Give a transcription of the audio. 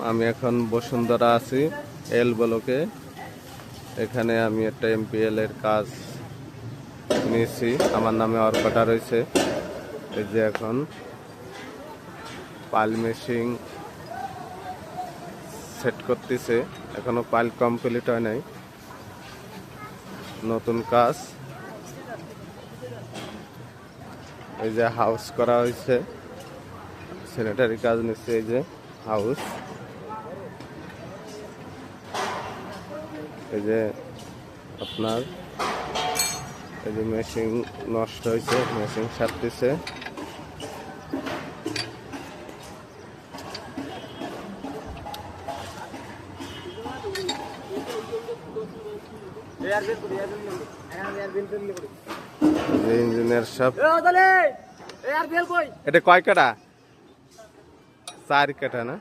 আমি এখন বসুন্ধরা আছি এল ব্লকে। এখানে আমি একটা এমপিএল এর কাজ নিয়েছি, আমার নামে অর্ডার রয়েছে। এই যে এখন পাইল মেশিন সেট করতেছে, এখনো পাইল কমপ্লিট হয় নাই, নতুন কাজ। এই যে হাউস করা হয়েছে, স্যানিটারি কাজ নিচ্ছে। এই যে হাউস, এই যে আপনার এই যে মেশিন নষ্ট হয়েছে, মেশিন সারতেছে। ইঞ্জিনিয়ার সব এটা কয় কাটা? 4 কাটা না?